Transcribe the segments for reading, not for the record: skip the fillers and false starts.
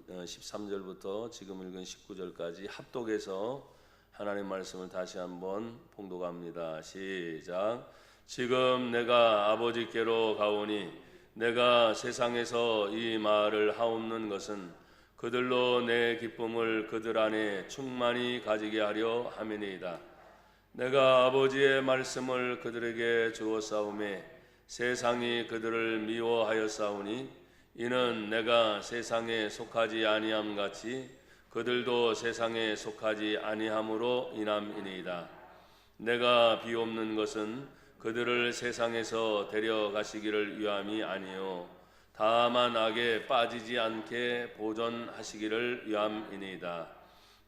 13절부터 지금 읽은 19절까지 합독해서 하나님 말씀을 다시 한번 봉독합니다. 시작. 지금 내가 아버지께로 가오니 내가 세상에서 이 말을 하옵는 것은 그들로 내 기쁨을 그들 안에 충만히 가지게 하려 함이니이다. 내가 아버지의 말씀을 그들에게 주었사오매 세상이 그들을 미워하였사오니 이는 내가 세상에 속하지 아니함 같이 그들도 세상에 속하지 아니함으로 인함이니이다. 내가 비옵는 것은 그들을 세상에서 데려가시기를 위함이 아니요 다만 악에 빠지지 않게 보존하시기를 위함이니이다.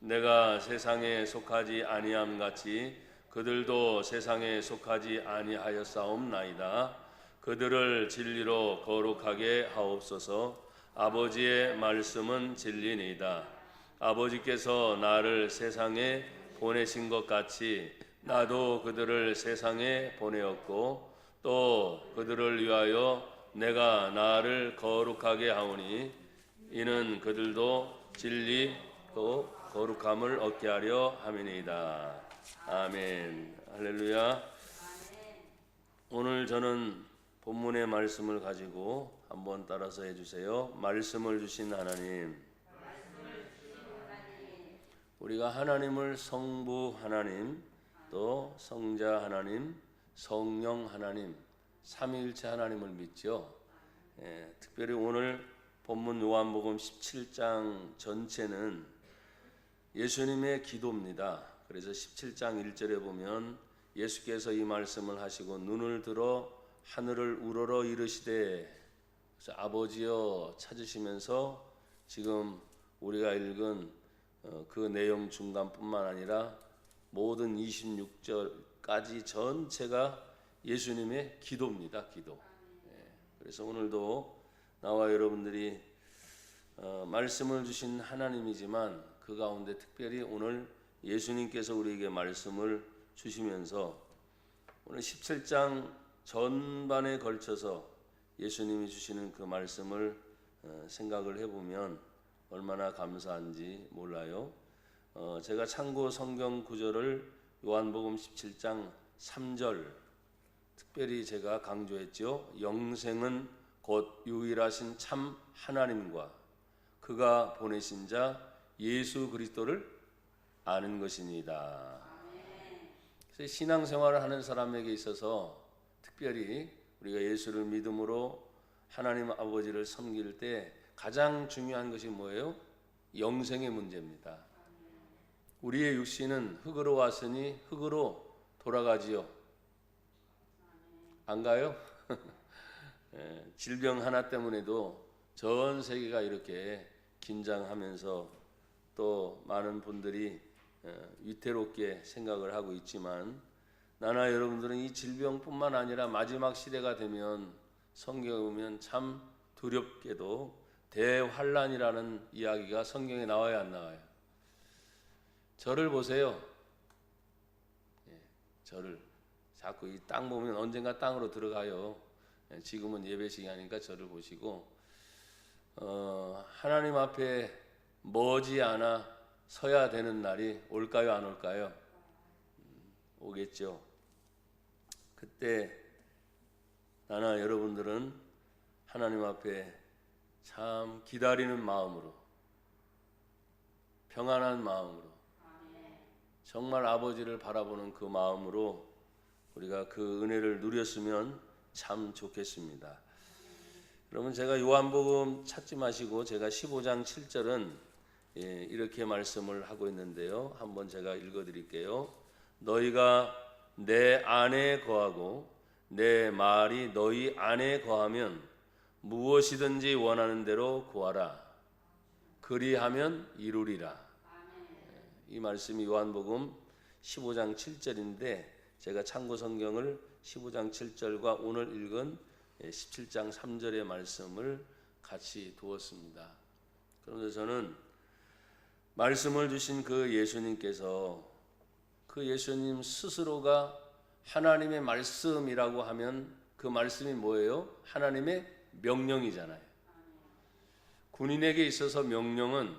내가 세상에 속하지 아니함 같이 그들도 세상에 속하지 아니하였사옵나이다. 그들을 진리로 거룩하게 하옵소서. 아버지의 말씀은 진리니이다. 아버지께서 나를 세상에 보내신 것 같이 나도 그들을 세상에 보내었고 또 그들을 위하여 내가 나를 거룩하게 하오니 이는 그들도 진리 또 거룩함을 얻게 하려 함이니이다. 아멘. 할렐루야. 오늘 저는 본문의 말씀을 가지고 한번 따라서 해주세요. 말씀을 주신 하나님. 우리가 하나님을 성부 하나님, 또 성자 하나님, 성령 하나님, 삼위일체 하나님을 믿죠. 특별히 오늘 본문 요한복음 17장 전체는 예수님의 기도입니다. 그래서 17장 1절에 보면 예수께서 이 말씀을 하시고 눈을 들어 하늘을 우러러 이르시되, 그래서 아버지여 찾으시면서 지금 우리가 읽은 그 내용 중간뿐만 아니라 모든 26절까지 전체가 예수님의 기도입니다. 기도. 그래서 오늘도 나와 여러분들이 말씀을 주신 하나님이지만 그 가운데 특별히 오늘 예수님께서 우리에게 말씀을 주시면서 오늘 17장 전반에 걸쳐서 예수님이 주시는 그 말씀을 생각을 해보면 얼마나 감사한지 몰라요. 제가 참고 성경 구절을 요한복음 17장 3절 특별히 제가 강조했죠. 영생은 곧 유일하신 참 하나님과 그가 보내신 자 예수 그리스도를 아는 것이니이다. 그래서 신앙생활을 하는 사람에게 있어서 특별히 우리가 예수를 믿음으로 하나님 아버지를 섬길 때 가장 중요한 것이 뭐예요? 영생의 문제입니다. 우리의 육신은 흙으로 왔으니 흙으로 돌아가지요. 안 가요? 질병 하나 때문에도 전 세계가 이렇게 긴장하면서 또 많은 분들이 위태롭게 생각을 하고 있지만 나나 여러분들은 이 질병뿐만 아니라 마지막 시대가 되면 성경에 보면 참 두렵게도 대환란이라는 이야기가 성경에 나와요, 안 나와요? 저를 보세요. 저를 자꾸 이 땅 보면 언젠가 땅으로 들어가요. 지금은 예배 시간이니까 저를 보시고 하나님 앞에 머지않아 서야 되는 날이 올까요, 안 올까요? 오겠죠. 그때 나나 여러분들은 하나님 앞에 참 기다리는 마음으로, 평안한 마음으로, 정말 아버지를 바라보는 그 마음으로 우리가 그 은혜를 누렸으면 참 좋겠습니다. 그러면 제가 요한복음 찾지 마시고 제가 15장 7절은 이렇게 말씀을 하고 있는데요. 한번 제가 읽어드릴게요. 너희가 내 안에 거하고 내 말이 너희 안에 거하면 무엇이든지 원하는 대로 구하라. 그리하면 이루리라. 이 말씀이 요한복음 15장 7절인데 제가 참고 성경을 15장 7절과 오늘 읽은 17장 3절의 말씀을 같이 두었습니다. 그런데 저는 말씀을 주신 그 예수님께서 그 예수님 스스로가 하나님의 말씀이라고 하면 그 말씀이 뭐예요? 하나님의 명령이잖아요. 군인에게 있어서 명령은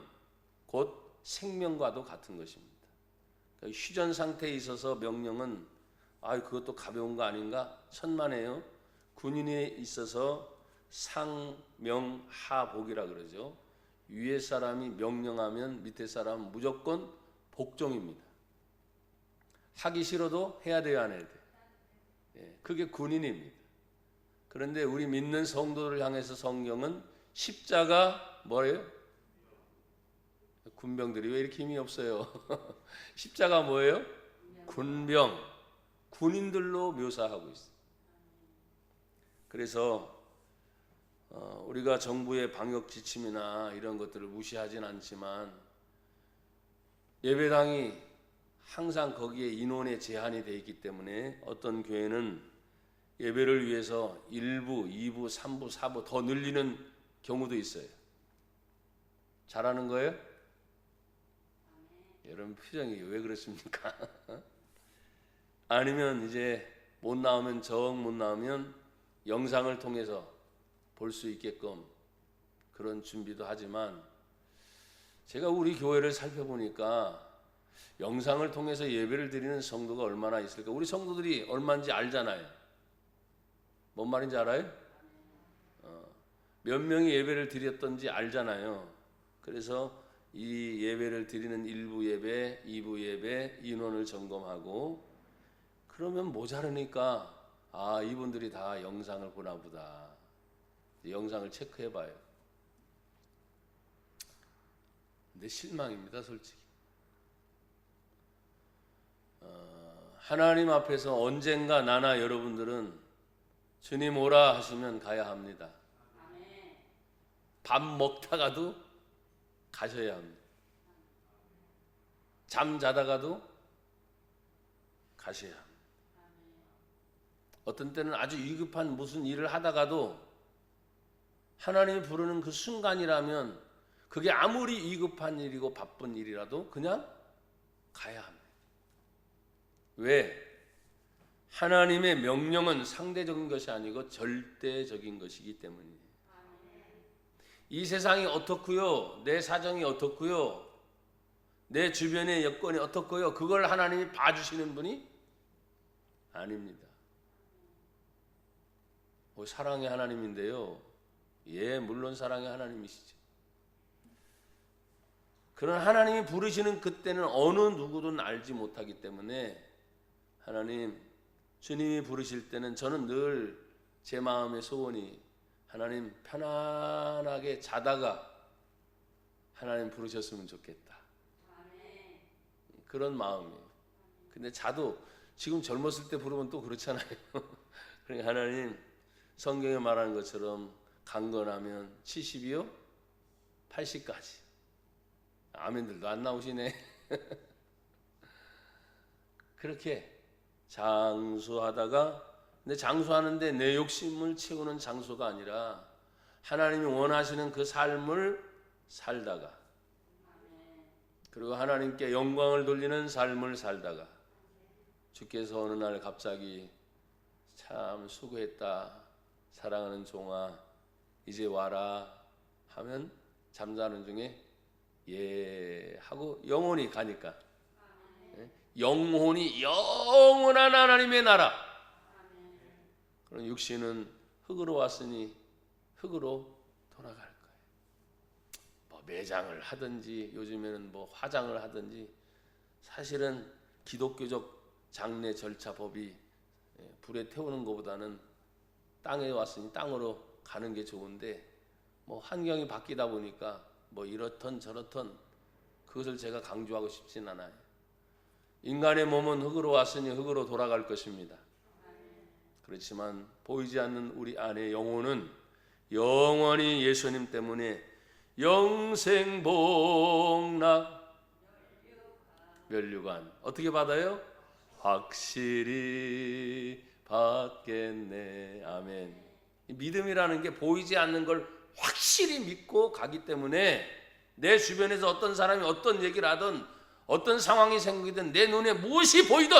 곧 생명과도 같은 것입니다. 그러니까 휴전 상태에 있어서 명령은 그것도 가벼운 거 아닌가? 천만에요. 군인에 있어서 상명하복이라 그러죠. 위에 사람이 명령하면 밑에 사람은 무조건 복종입니다. 하기 싫어도 해야 돼요, 안 해야 돼요? 그게 군인입니다. 그런데 우리 믿는 성도를 향해서 성경은 십자가 뭐예요? 군병들이 왜 이렇게 힘이 없어요? 십자가 뭐예요? 군병, 군인들로 묘사하고 있어요. 그래서 우리가 정부의 방역 지침이나 이런 것들을 무시하진 않지만 예배당이 항상 거기에 인원에 제한이 되어 있기 때문에 어떤 교회는 예배를 위해서 1부, 2부, 3부, 4부 더 늘리는 경우도 있어요. 잘하는 거예요? 여러분 표정이 왜 그렇습니까? 아니면 이제 못 나오면 영상을 통해서 볼 수 있게끔 그런 준비도 하지만 제가 우리 교회를 살펴보니까 영상을 통해서 예배를 드리는 성도가 얼마나 있을까? 우리 성도들이 얼마인지 알잖아요. 뭔 말인지 알아요? 몇 명이 예배를 드렸던지 알잖아요. 그래서 이 예배를 드리는 1부 예배, 2부 예배 인원을 점검하고 그러면 모자르니까 이분들이 다 영상을 보나 보다. 영상을 체크해봐요. 근데 실망입니다, 솔직히. 하나님 앞에서 언젠가 나나 여러분들은 주님 오라 하시면 가야 합니다. 밥 먹다가도 가셔야 합니다. 잠 자다가도 가셔야 합니다. 어떤 때는 아주 위급한 무슨 일을 하다가도 하나님이 부르는 그 순간이라면 그게 아무리 위급한 일이고 바쁜 일이라도 그냥 가야 합니다. 왜? 하나님의 명령은 상대적인 것이 아니고 절대적인 것이기 때문이에요. 이 세상이 어떻고요? 내 사정이 어떻고요? 내 주변의 여건이 어떻고요? 그걸 하나님이 봐주시는 분이 아닙니다. 사랑의 하나님인데요. 물론 사랑의 하나님이시죠. 그런 하나님이 부르시는 그때는 어느 누구든 알지 못하기 때문에 하나님, 주님이 부르실 때는 저는 늘 제 마음의 소원이 하나님 편안하게 자다가 하나님 부르셨으면 좋겠다. 그런 마음이에요. 근데 자도 지금 젊었을 때 부르면 또 그렇잖아요. 그러니까 하나님 성경에 말하는 것처럼 강건하면 70이요? 80까지. 아멘들도 안 나오시네. 그렇게 장수하다가 근데 장수하는데 내 욕심을 채우는 장수가 아니라 하나님이 원하시는 그 삶을 살다가 그리고 하나님께 영광을 돌리는 삶을 살다가 주께서 어느 날 갑자기 참 수고했다 사랑하는 종아 이제 와라 하면 잠자는 중에 예 하고 영혼이 가니까 영혼이 영원한 하나님의 나라. 그런 육신은 흙으로 왔으니 흙으로 돌아갈 거예요. 뭐 매장을 하든지 요즘에는 뭐 화장을 하든지 사실은 기독교적 장례 절차 법이 불에 태우는 것보다는 땅에 왔으니 땅으로 가는 게 좋은데 뭐 환경이 바뀌다 보니까 뭐 이렇던 저렇던 그것을 제가 강조하고 싶진 않아요. 인간의 몸은 흙으로 왔으니 흙으로 돌아갈 것입니다. 그렇지만 보이지 않는 우리 안의 영혼은 영원히 예수님 때문에 영생복락 면류관 어떻게 받아요? 확실히 받겠네. 아멘. 믿음이라는 게 보이지 않는 걸 확실히 믿고 가기 때문에 내 주변에서 어떤 사람이 어떤 얘기를 하든 어떤 상황이 생기든 내 눈에 무엇이 보이든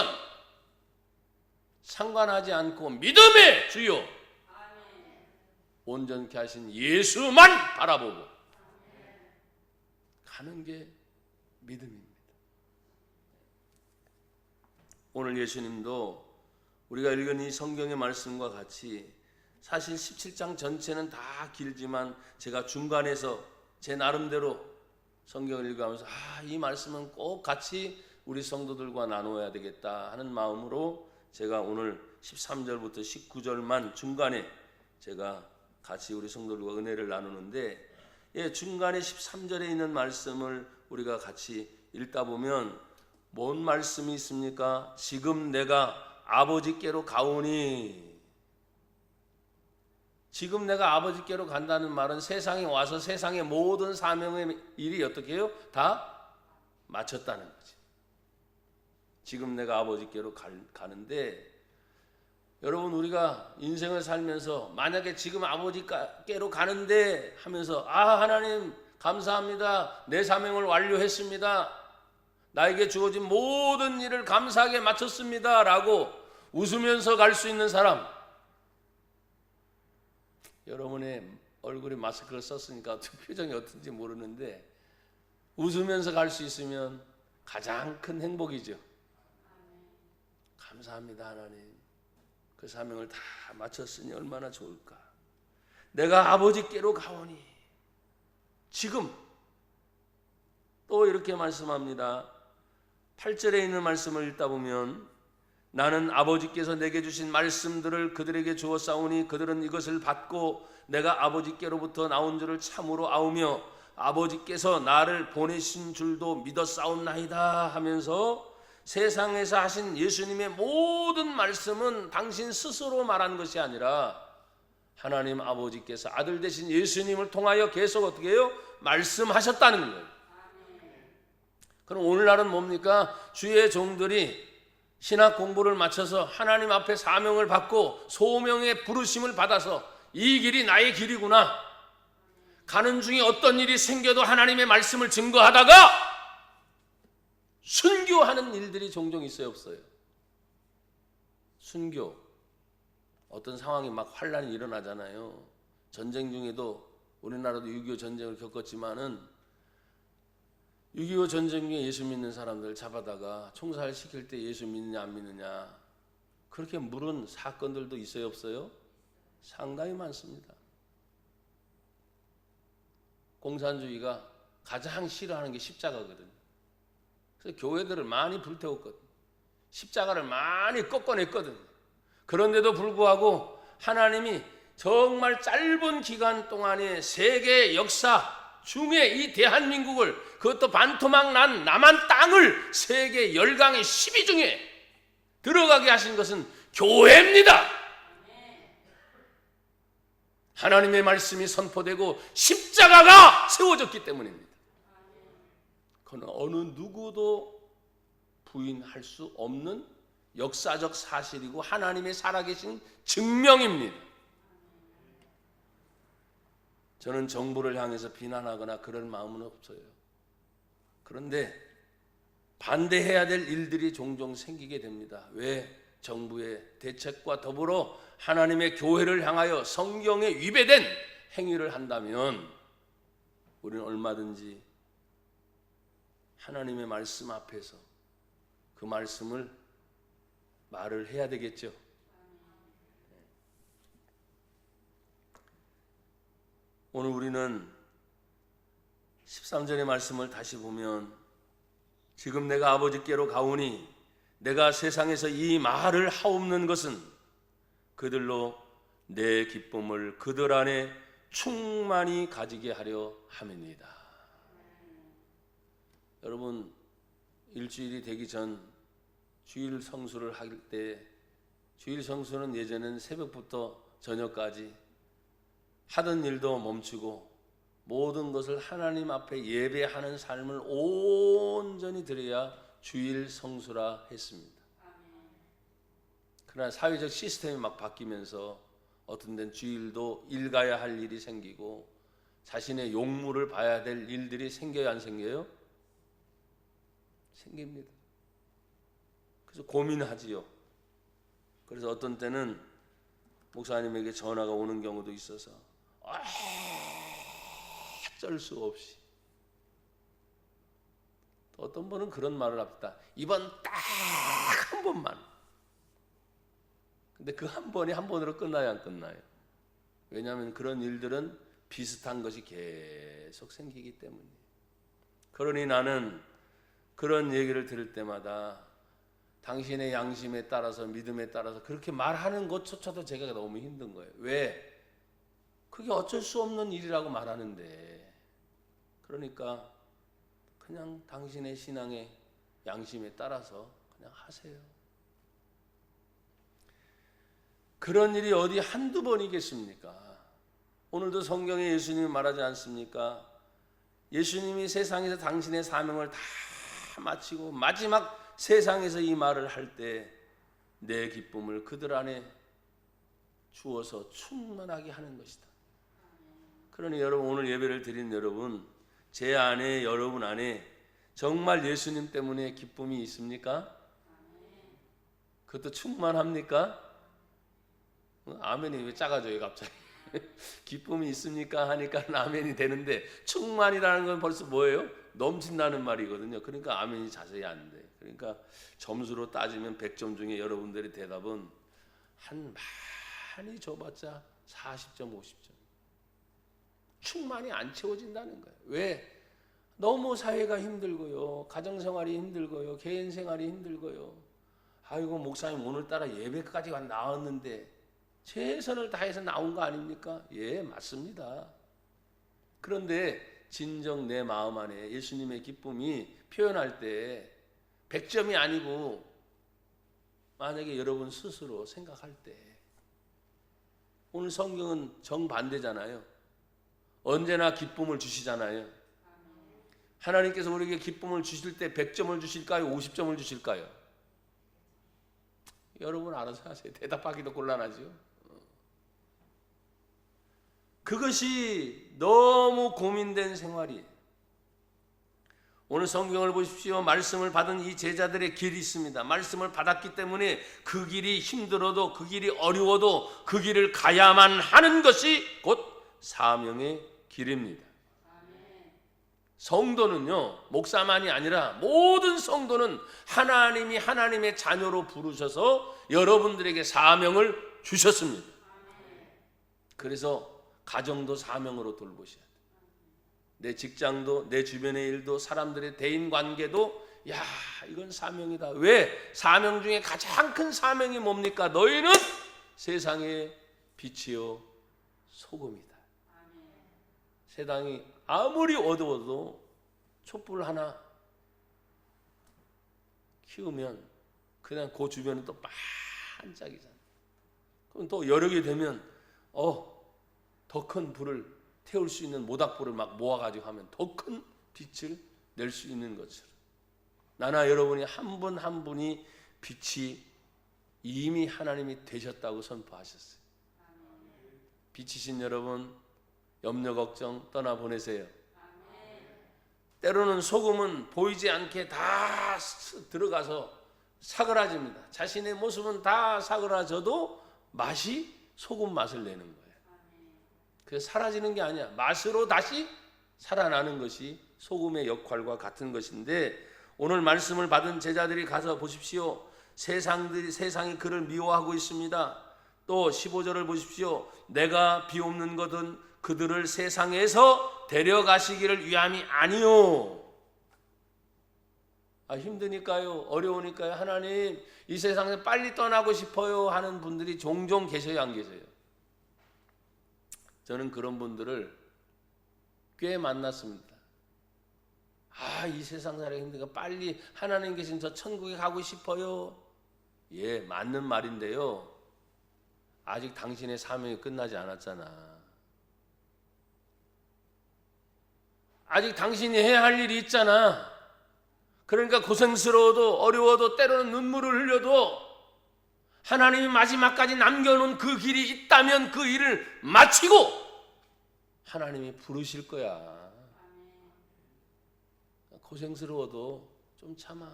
상관하지 않고 믿음의 주요 온전케 하신 예수만 바라보고 가는 게 믿음입니다. 오늘 예수님도 우리가 읽은 이 성경의 말씀과 같이 사실 17장 전체는 다 길지만 제가 중간에서 제 나름대로 성경을 읽어가면서 이 말씀은 꼭 같이 우리 성도들과 나누어야 되겠다 하는 마음으로 제가 오늘 13절부터 19절만 중간에 제가 같이 우리 성도들과 은혜를 나누는데, 중간에 13절에 있는 말씀을 우리가 같이 읽다 보면 뭔 말씀이 있습니까? 지금 내가 아버지께로 가오니. 지금 내가 아버지께로 간다는 말은 세상에 와서 세상의 모든 사명의 일이 어떻게 해요? 다 마쳤다는 거지. 지금 내가 아버지께로 가는데, 여러분 우리가 인생을 살면서 만약에 지금 아버지께로 가는데 하면서 하나님 감사합니다. 내 사명을 완료했습니다. 나에게 주어진 모든 일을 감사하게 마쳤습니다. 라고 웃으면서 갈 수 있는 사람, 여러분의 얼굴에 마스크를 썼으니까 표정이 어떤지 모르는데 웃으면서 갈 수 있으면 가장 큰 행복이죠. 감사합니다 하나님, 그 사명을 다 마쳤으니 얼마나 좋을까. 내가 아버지께로 가오니. 지금 또 이렇게 말씀합니다. 8절에 있는 말씀을 읽다 보면 나는 아버지께서 내게 주신 말씀들을 그들에게 주었사오니 그들은 이것을 받고 내가 아버지께로부터 나온 줄을 참으로 아우며 아버지께서 나를 보내신 줄도 믿었사옵나이다 하면서 세상에서 하신 예수님의 모든 말씀은 당신 스스로 말한 것이 아니라 하나님 아버지께서 아들 되신 예수님을 통하여 계속 어떻게 해요? 말씀하셨다는 거예요. 그럼 오늘날은 뭡니까? 주의 종들이 신학 공부를 마쳐서 하나님 앞에 사명을 받고 소명의 부르심을 받아서 이 길이 나의 길이구나, 가는 중에 어떤 일이 생겨도 하나님의 말씀을 증거하다가 순교하는 일들이 종종 있어요, 없어요? 순교, 어떤 상황이 막 환란이 일어나잖아요. 전쟁 중에도 우리나라도 6.25 전쟁을 겪었지만은 6.25 전쟁 중에 예수 믿는 사람들 잡아다가 총살시킬 때 예수 믿느냐 안 믿느냐 그렇게 물은 사건들도 있어요, 없어요? 상당히 많습니다. 공산주의가 가장 싫어하는 게 십자가거든요. 그래서 교회들을 많이 불태웠거든요. 십자가를 많이 꺾어냈거든요. 그런데도 불구하고 하나님이 정말 짧은 기간 동안에 세계 역사 중에 이 대한민국을, 그것도 반토막 난 남한 땅을 세계 열강의 10위 중에 들어가게 하신 것은 교회입니다. 하나님의 말씀이 선포되고 십자가가 세워졌기 때문입니다. 그건 어느 누구도 부인할 수 없는 역사적 사실이고 하나님의 살아계신 증명입니다. 저는 정부를 향해서 비난하거나 그럴 마음은 없어요. 그런데 반대해야 될 일들이 종종 생기게 됩니다. 왜? 정부의 대책과 더불어 하나님의 교회를 향하여 성경에 위배된 행위를 한다면 우리는 얼마든지 하나님의 말씀 앞에서 그 말씀을 말을 해야 되겠죠. 오늘 우리는 13절의 말씀을 다시 보면 지금 내가 아버지께로 가오니 내가 세상에서 이 말을 하옵는 것은 그들로 내 기쁨을 그들 안에 충만히 가지게 하려 함이니이다. 여러분, 일주일이 되기 전 주일 성수를 할 때, 주일 성수는 예전에는 새벽부터 저녁까지 하던 일도 멈추고 모든 것을 하나님 앞에 예배하는 삶을 온전히 드려야 주일 성수라 했습니다. 그러나 사회적 시스템이 막 바뀌면서 어떤 데는 주일도 일가야 할 일이 생기고 자신의 용무를 봐야 될 일들이 생겨요, 안 생겨요? 생깁니다. 그래서 고민하지요. 그래서 어떤 때는 목사님에게 전화가 오는 경우도 있어서 어쩔 수 없이 어떤 분은 그런 말을 합니다. 이번 딱 한 번만. 근데 그 한 번이 한 번으로 끝나요, 안 끝나요? 왜냐하면 그런 일들은 비슷한 것이 계속 생기기 때문이에요. 그러니 나는 그런 얘기를 들을 때마다 당신의 양심에 따라서 믿음에 따라서 그렇게 말하는 것조차도 제가 너무 힘든 거예요. 왜? 그게 어쩔 수 없는 일이라고 말하는데, 그러니까 그냥 당신의 신앙의 양심에 따라서 그냥 하세요. 그런 일이 어디 한두 번이겠습니까? 오늘도 성경에 예수님이 말하지 않습니까? 예수님이 세상에서 당신의 사명을 다 마치고 마지막 세상에서 이 말을 할 때 내 기쁨을 그들 안에 주어서 충만하게 하는 것이다. 그러니 여러분, 오늘 예배를 드린 여러분, 제 안에, 여러분 안에 정말 예수님 때문에 기쁨이 있습니까? 그것도 충만합니까? 아멘이 왜 작아져요 갑자기? 기쁨이 있습니까? 하니까 아멘이 되는데, 충만이라는 건 벌써 뭐예요? 넘친다는 말이거든요. 그러니까 아멘이 자세히 안 돼. 그러니까 점수로 따지면 100점 중에 여러분들의 대답은 한 많이 줘봤자 40점, 50점. 충만이 안 채워진다는 거예요. 왜? 너무 사회가 힘들고요, 가정생활이 힘들고요, 개인생활이 힘들고요. 아이고 목사님 오늘따라 예배까지 나왔는데 최선을 다해서 나온 거 아닙니까? 예, 맞습니다. 그런데 진정 내 마음 안에 예수님의 기쁨이 표현할 때 100점이 아니고, 만약에 여러분 스스로 생각할 때, 오늘 성경은 정반대잖아요. 언제나 기쁨을 주시잖아요. 하나님께서 우리에게 기쁨을 주실 때 100점을 주실까요? 50점을 주실까요? 여러분 알아서 하세요. 대답하기도 곤란하죠. 그것이 너무 고민된 생활이에요. 오늘 성경을 보십시오. 말씀을 받은 이 제자들의 길이 있습니다. 말씀을 받았기 때문에 그 길이 힘들어도, 그 길이 어려워도 그 길을 가야만 하는 것이 곧 사명의 길입니다. 성도는요, 목사만이 아니라 모든 성도는 하나님이 하나님의 자녀로 부르셔서 여러분들에게 사명을 주셨습니다. 그래서 가정도 사명으로 돌보셔야 돼요. 내 직장도, 내 주변의 일도, 사람들의 대인관계도, 야, 이건 사명이다. 왜? 사명 중에 가장 큰 사명이 뭡니까? 너희는 세상의 빛이요 소금이다. 세상이 아무리 어두워도 촛불 하나 키우면 그냥 그 주변은 또 반짝이잖아. 그럼 또 여력이 되면 더 큰 불을 태울 수 있는 모닥불을 막 모아가지고 하면 더 큰 빛을 낼 수 있는 것처럼, 나나 여러분이 한 분 한 분이 빛이 이미 하나님이 되셨다고 선포하셨어요. 빛이신 여러분, 염려 걱정 떠나보내세요. 때로는 소금은 보이지 않게 다 들어가서 사그라집니다. 자신의 모습은 다 사그라져도 맛이 소금 맛을 내는 거예요. 그래서 사라지는 게 아니야. 맛으로 다시 살아나는 것이 소금의 역할과 같은 것인데, 오늘 말씀을 받은 제자들이 가서 보십시오. 세상이 그를 미워하고 있습니다. 또 15절을 보십시오. 내가 비옵는 것은 그들을 세상에서 데려가시기를 위함이 아니요. 힘드니까요, 어려우니까요, 하나님 이 세상에서 빨리 떠나고 싶어요 하는 분들이 종종 계셔요, 안 계세요? 저는 그런 분들을 꽤 만났습니다. 이 세상 살기 힘드니까 빨리 하나님 계신 저 천국에 가고 싶어요. 예, 맞는 말인데요, 아직 당신의 사명이 끝나지 않았잖아. 아직 당신이 해야 할 일이 있잖아. 그러니까 고생스러워도, 어려워도, 때로는 눈물을 흘려도 하나님이 마지막까지 남겨놓은 그 길이 있다면 그 일을 마치고 하나님이 부르실 거야. 고생스러워도 좀 참아,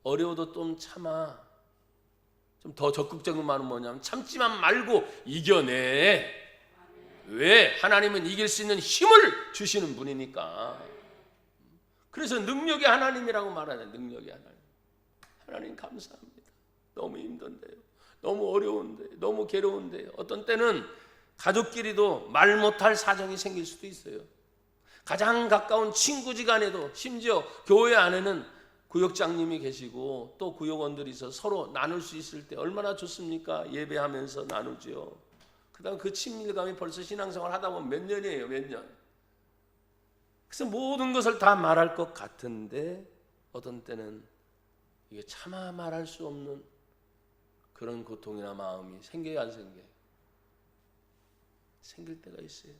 어려워도 좀 참아. 좀 더 적극적인 말은 뭐냐면 참지만 말고 이겨내. 왜? 하나님은 이길 수 있는 힘을 주시는 분이니까. 그래서 능력의 하나님이라고 말하는 능력의 하나님. 하나님 감사합니다. 너무 힘든데요. 너무 어려운데, 너무 괴로운데, 어떤 때는 가족끼리도 말 못할 사정이 생길 수도 있어요. 가장 가까운 친구지간에도, 심지어 교회 안에는 구역장님이 계시고 또 구역원들이 있어서 서로 나눌 수 있을 때 얼마나 좋습니까? 예배하면서 나누죠. 그다음 그 친밀감이 벌써 신앙생활 하다 보면 몇 년이에요, 몇 년. 그래서 모든 것을 다 말할 것 같은데 어떤 때는 이게 차마 말할 수 없는 그런 고통이나 마음이 생겨요, 안 생겨요? 생길 때가 있어요.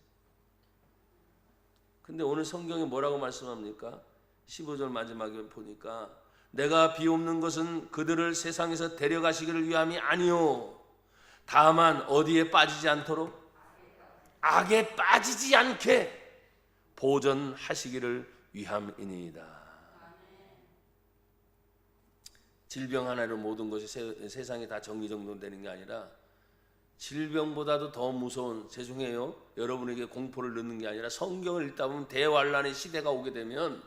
근데 오늘 성경이 뭐라고 말씀합니까? 15절 마지막에 보니까 내가 비옵는 것은 그들을 세상에서 데려가시기를 위함이 아니요 다만 어디에 빠지지 않도록 악에 빠지지 않게 보전하시기를 위함이니이다. 질병 하나로 모든 것이 세상에 다 정리정돈되는 게 아니라 질병보다도 더 무서운, 죄송해요, 여러분에게 공포를 넣는 게 아니라 성경을 읽다 보면 대환란의 시대가 오게 되면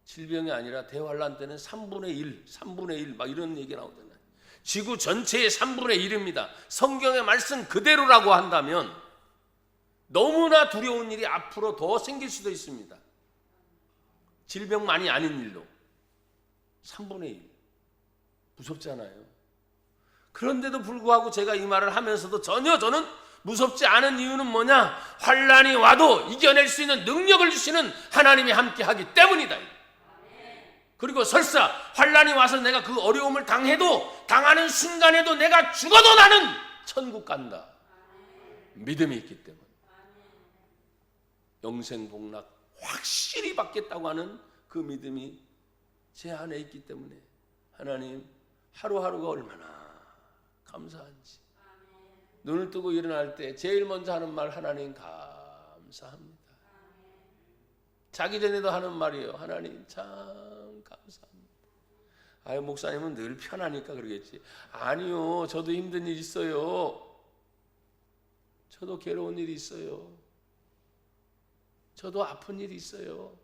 질병이 아니라 대환란 때는 3분의 1, 3분의 1 막 이런 얘기 나오잖아요. 지구 전체의 3분의 1입니다. 성경의 말씀 그대로라고 한다면 너무나 두려운 일이 앞으로 더 생길 수도 있습니다. 질병만이 아닌 일로 3분의 1 무섭잖아요. 그런데도 불구하고 제가 이 말을 하면서도 전혀 저는 무섭지 않은 이유는 뭐냐? 환란이 와도 이겨낼 수 있는 능력을 주시는 하나님이 함께 하기 때문이다. 그리고 설사 환란이 와서 내가 그 어려움을 당하는 순간에도 내가 죽어도 나는 천국 간다. 믿음이 있기 때문에. 영생복락 확실히 받겠다고 하는 그 믿음이 제 안에 있기 때문에 하나님 하루하루가 얼마나 감사한지. 눈을 뜨고 일어날 때 제일 먼저 하는 말, 하나님 감사합니다. 자기 전에도 하는 말이에요. 하나님 참 감사합니다. 아유, 목사님은 늘 편하니까 그러겠지. 아니요, 저도 힘든 일 있어요. 저도 괴로운 일이 있어요. 저도 아픈 일이 있어요.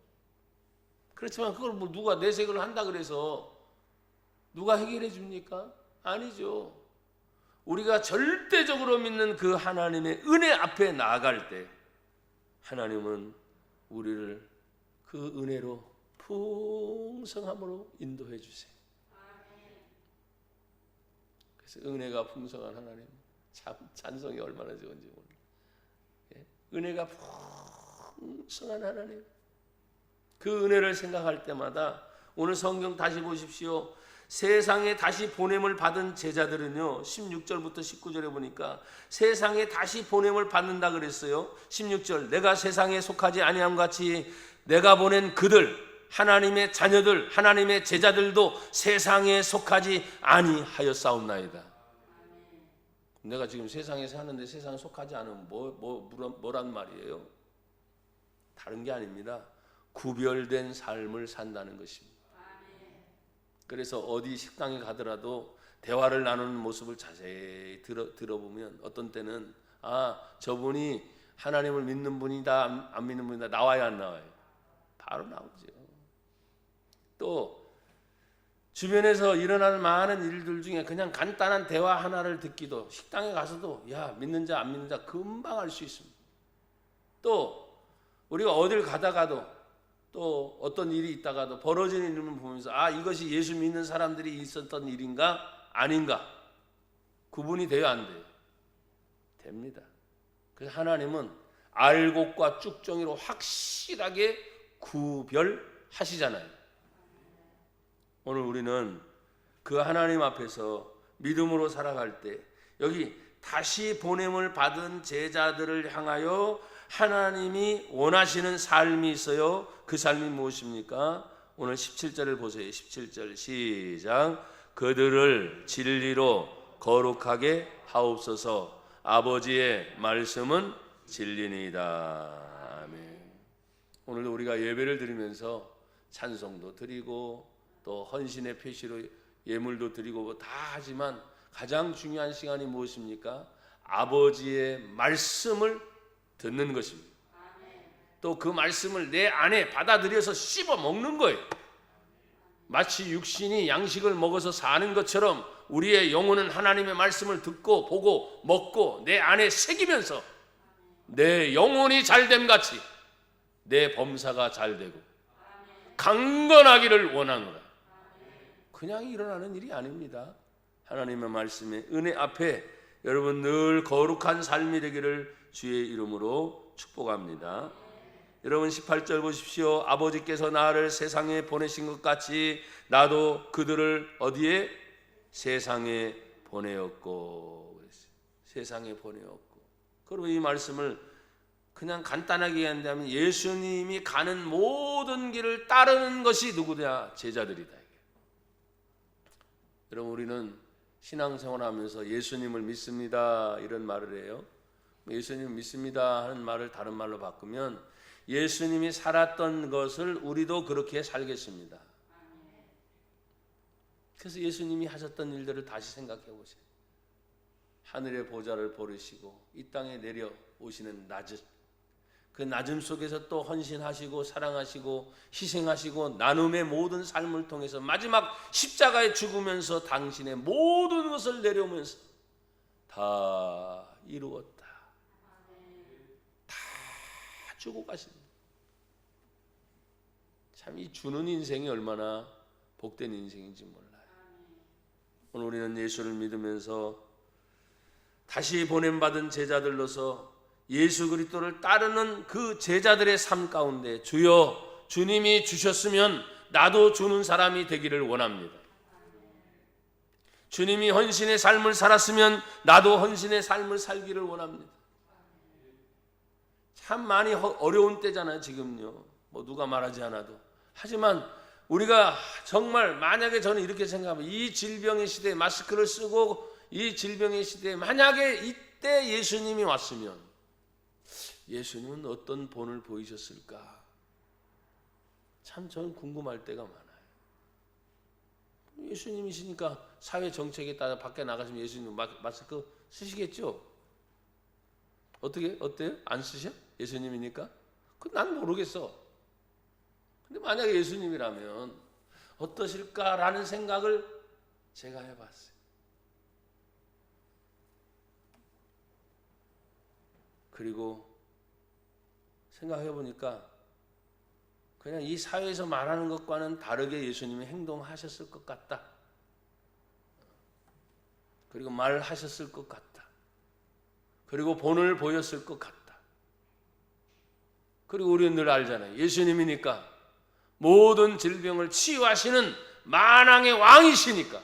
그렇지만 그걸 뭐 누가 내색을 한다 그래서 누가 해결해 줍니까? 아니죠. 우리가 절대적으로 믿는 그 하나님의 은혜 앞에 나아갈 때 하나님은 우리를 그 은혜로 풍성함으로 인도해 주세요. 그래서 은혜가 풍성한 하나님, 참 찬송이 얼마나 좋은지 모르겠어요. 은혜가 풍성한 하나님, 그 은혜를 생각할 때마다 오늘 성경 다시 보십시오. 세상에 다시 보냄을 받은 제자들은요, 16절부터 19절에 보니까 세상에 다시 보냄을 받는다 그랬어요. 16절, 내가 세상에 속하지 아니함 같이 내가 보낸 그들, 하나님의 자녀들, 하나님의 제자들도 세상에 속하지 아니하였사옵나이다. 내가 지금 세상에 사는데 세상에 속하지 않으면 뭐란 말이에요? 다른 게 아닙니다. 구별된 삶을 산다는 것입니다. 그래서 어디 식당에 가더라도 대화를 나누는 모습을 자세히 들어보면 어떤 때는 저분이 하나님을 믿는 분이다 안 믿는 분이다 나와요 안 나와요? 바로 나오죠. 또 주변에서 일어나는 많은 일들 중에 그냥 간단한 대화 하나를 듣기도 식당에 가서도 믿는 자 안 믿는 자 금방 알 수 있습니다. 또 우리가 어딜 가다가도 또 어떤 일이 있다가도 벌어지는 일을 보면서 이것이 예수 믿는 사람들이 있었던 일인가 아닌가 구분이 돼요 안 돼요? 됩니다. 그래서 하나님은 알곡과 쭉정이로 확실하게 구별하시잖아요. 오늘 우리는 그 하나님 앞에서 믿음으로 살아갈 때 여기 다시 보냄을 받은 제자들을 향하여 하나님이 원하시는 삶이 있어요. 그 삶이 무엇입니까? 오늘 17절을 보세요. 17절 시작. 그들을 진리로 거룩하게 하옵소서. 아버지의 말씀은 진리니이다. 아멘. 오늘도 우리가 예배를 드리면서 찬송도 드리고 또 헌신의 표시로 예물도 드리고 다 하지만 가장 중요한 시간이 무엇입니까? 아버지의 말씀을 듣는 것입니다. 또 그 말씀을 내 안에 받아들여서 씹어 먹는 거예요. 마치 육신이 양식을 먹어서 사는 것처럼 우리의 영혼은 하나님의 말씀을 듣고 보고 먹고 내 안에 새기면서 내 영혼이 잘됨 같이 내 범사가 잘되고 강건하기를 원하노라. 그냥 일어나는 일이 아닙니다. 하나님의 말씀의 은혜 앞에 여러분 늘 거룩한 삶이 되기를 주의 이름으로 축복합니다. 여러분 18절 보십시오. 아버지께서 나를 세상에 보내신 것 같이 나도 그들을 어디에? 세상에 보내었고 그랬어요. 세상에 보내었고. 그리고 이 말씀을 그냥 간단하게 얘기한다면 예수님이 가는 모든 길을 따르는 것이 누구냐? 제자들이다. 여러분 우리는 신앙생활하면서 예수님을 믿습니다 이런 말을 해요. 예수님 믿습니다 하는 말을 다른 말로 바꾸면 예수님이 살았던 것을 우리도 그렇게 살겠습니다. 그래서 예수님이 하셨던 일들을 다시 생각해 보세요. 하늘의 보좌를 버리시고 이 땅에 내려오시는 낮은 그 낮음 속에서 또 헌신하시고 사랑하시고 희생하시고 나눔의 모든 삶을 통해서 마지막 십자가에 죽으면서 당신의 모든 것을 내려오면서 다 이루었다. 다 주고 가십니다. 참 이 주는 인생이 얼마나 복된 인생인지 몰라요. 오늘 우리는 예수를 믿으면서 다시 보냄받은 제자들로서 예수 그리스도를 따르는 그 제자들의 삶 가운데 주여 주님이 주셨으면 나도 주는 사람이 되기를 원합니다. 주님이 헌신의 삶을 살았으면 나도 헌신의 삶을 살기를 원합니다. 참 많이 어려운 때잖아요 지금요. 뭐 누가 말하지 않아도. 하지만 우리가 정말 만약에 저는 이렇게 생각합니다. 이 질병의 시대에 마스크를 쓰고 이 질병의 시대에 만약에 이때 예수님이 왔으면 예수님은 어떤 본을 보이셨을까? 참 저는 궁금할 때가 많아요. 예수님이시니까 사회 정책에 따라 밖에 나가시면 예수님 마스크 쓰시겠죠? 어때요? 안 쓰셔? 예수님이니까? 난 모르겠어. 근데 만약에 예수님이라면 어떠실까라는 생각을 제가 해봤어요. 그리고 생각해보니까 그냥 이 사회에서 말하는 것과는 다르게 예수님이 행동하셨을 것 같다. 그리고 말하셨을 것 같다. 그리고 본을 보였을 것 같다. 그리고 우리는 늘 알잖아요. 예수님이니까 모든 질병을 치유하시는 만왕의 왕이시니까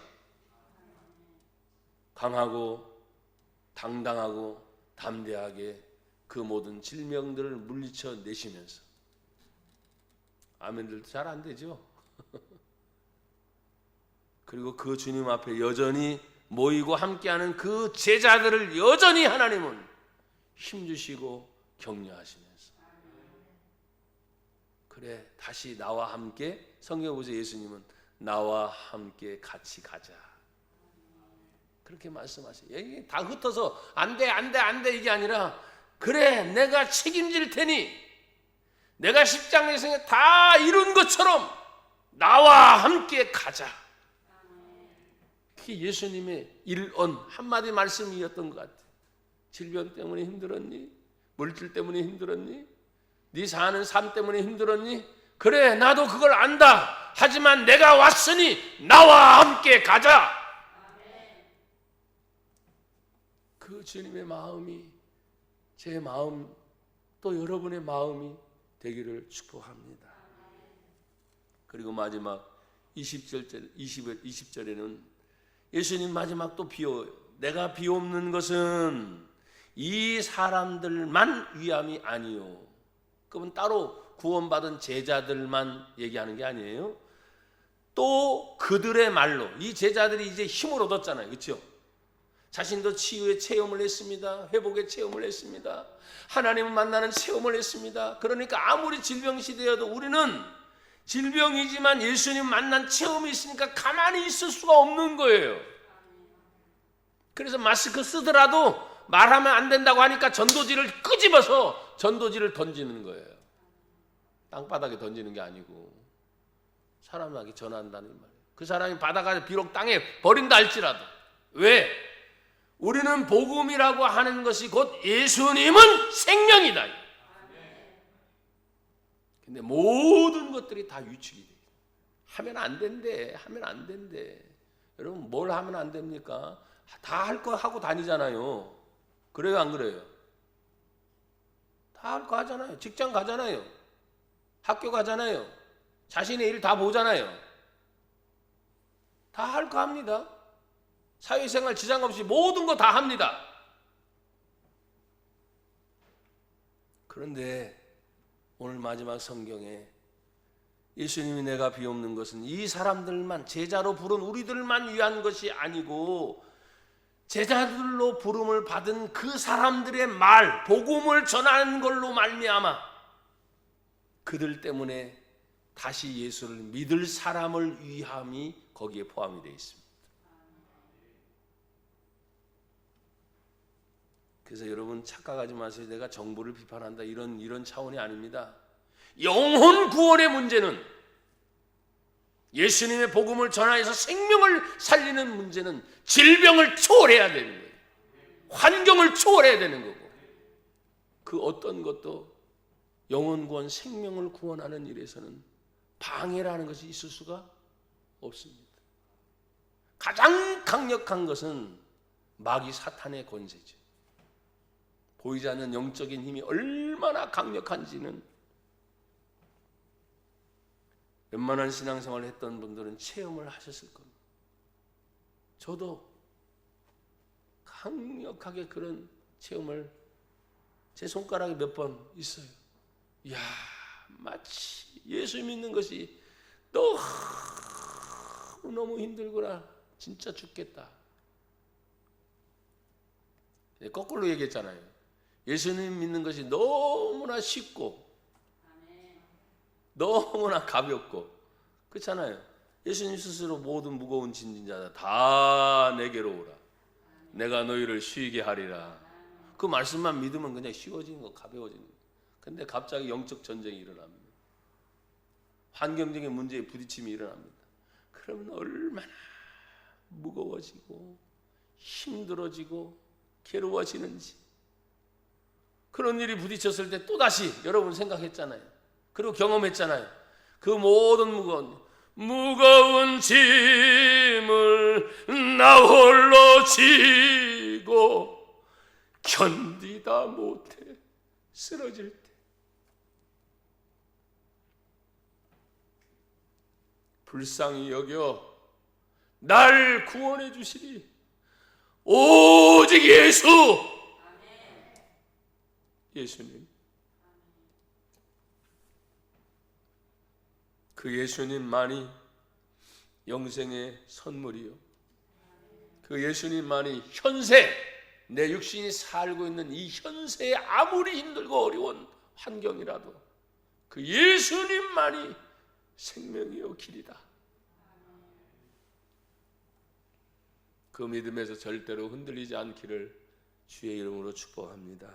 강하고 당당하고 담대하게 그 모든 질병들을 물리쳐 내시면서 아멘들도 잘 안 되죠. 그리고 그 주님 앞에 여전히 모이고 함께하는 그 제자들을 여전히 하나님은 힘주시고 격려하시면서 그래 다시 나와 함께 성경 보세요. 예수님은 나와 함께 같이 가자 그렇게 말씀하세요. 이게 다 흩어서 안 돼 이게 아니라 그래 내가 책임질 테니 내가 십자가에서 다 이룬 것처럼 나와 함께 가자. 그게 예수님의 일언 한마디 말씀이었던 것 같아요. 질병 때문에 힘들었니? 물질 때문에 힘들었니? 네 사는 삶 때문에 힘들었니? 그래 나도 그걸 안다. 하지만 내가 왔으니 나와 함께 가자. 그 주님의 마음이 제 마음 또 여러분의 마음이 되기를 축복합니다. 그리고 마지막 20절에는 예수님 마지막 또 비워요. 내가 비옵는 것은 이 사람들만 위함이 아니요. 그건 따로 구원받은 제자들만 얘기하는 게 아니에요. 또 그들의 말로 이 제자들이 이제 힘을 얻었잖아요. 그렇죠? 자신도 치유의 체험을 했습니다. 회복의 체험을 했습니다. 하나님을 만나는 체험을 했습니다. 그러니까 아무리 질병 시대여도 우리는 질병이지만 예수님 만난 체험이 있으니까 가만히 있을 수가 없는 거예요. 그래서 마스크 쓰더라도 말하면 안 된다고 하니까 전도지를 끄집어서 전도지를 던지는 거예요. 땅바닥에 던지는 게 아니고 사람에게 전한다는 말이에요. 그 사람이 바다가 비록 땅에 버린다 할지라도. 왜? 우리는 복음이라고 하는 것이 곧 예수님은 생명이다. 근데 모든 것들이 다 위축이 돼요. 하면 안 된대. 하면 안 된대. 여러분 뭘 하면 안 됩니까? 다 할 거 하고 다니잖아요. 그래요 안 그래요? 다 할 거 하잖아요. 직장 가잖아요. 학교 가잖아요. 자신의 일 다 보잖아요. 다 할 거 합니다. 사회생활 지장 없이 모든 거 다 합니다. 그런데 오늘 마지막 성경에 예수님이 내가 비옵는 것은 이 사람들만 제자로 부른 우리들만 위한 것이 아니고 제자들로 부름을 받은 그 사람들의 말, 복음을 전하는 걸로 말미암아 그들 때문에 다시 예수를 믿을 사람을 위함이 거기에 포함이 되어 있습니다. 그래서 여러분 착각하지 마세요. 내가 정부를 비판한다 이런 차원이 아닙니다. 영혼 구원의 문제는 예수님의 복음을 전하여서 생명을 살리는 문제는 질병을 초월해야 되는 거예요. 환경을 초월해야 되는 거고 그 어떤 것도 영혼 구원, 생명을 구원하는 일에서는 방해라는 것이 있을 수가 없습니다. 가장 강력한 것은 마귀 사탄의 권세죠. 보이지 않는 영적인 힘이 얼마나 강력한지는 웬만한 신앙생활을 했던 분들은 체험을 하셨을 겁니다. 저도 강력하게 그런 체험을 제 손가락에 몇 번 있어요. 이야, 마치 예수 믿는 것이 너무 힘들구나. 진짜 죽겠다. 거꾸로 얘기했잖아요. 예수님 믿는 것이 너무나 쉽고 너무나 가볍고 그렇잖아요. 예수님 스스로 모든 무거운 짐진 자들 다 내게로 오라. 내가 너희를 쉬게 하리라. 그 말씀만 믿으면 그냥 쉬워지는 거, 가벼워지는 거. 근데 갑자기 영적 전쟁이 일어납니다. 환경적인 문제에 부딪힘이 일어납니다. 그러면 얼마나 무거워지고 힘들어지고 괴로워지는지. 그런 일이 부딪혔을 때 또다시 여러분 생각했잖아요. 그리고 경험했잖아요. 그 모든 무거운 짐을 나 홀로 지고 견디다 못해 쓰러질 때 불쌍히 여겨 날 구원해 주시리 오직 예수. 예수님. 그 예수님만이 영생의 선물이요. 그 예수님만이 현세, 내 육신이 살고 있는 이 현세에 아무리 힘들고 어려운 환경이라도 그 예수님만이 생명이요 길이다. 그 믿음에서 절대로 흔들리지 않기를 주의 이름으로 축복합니다.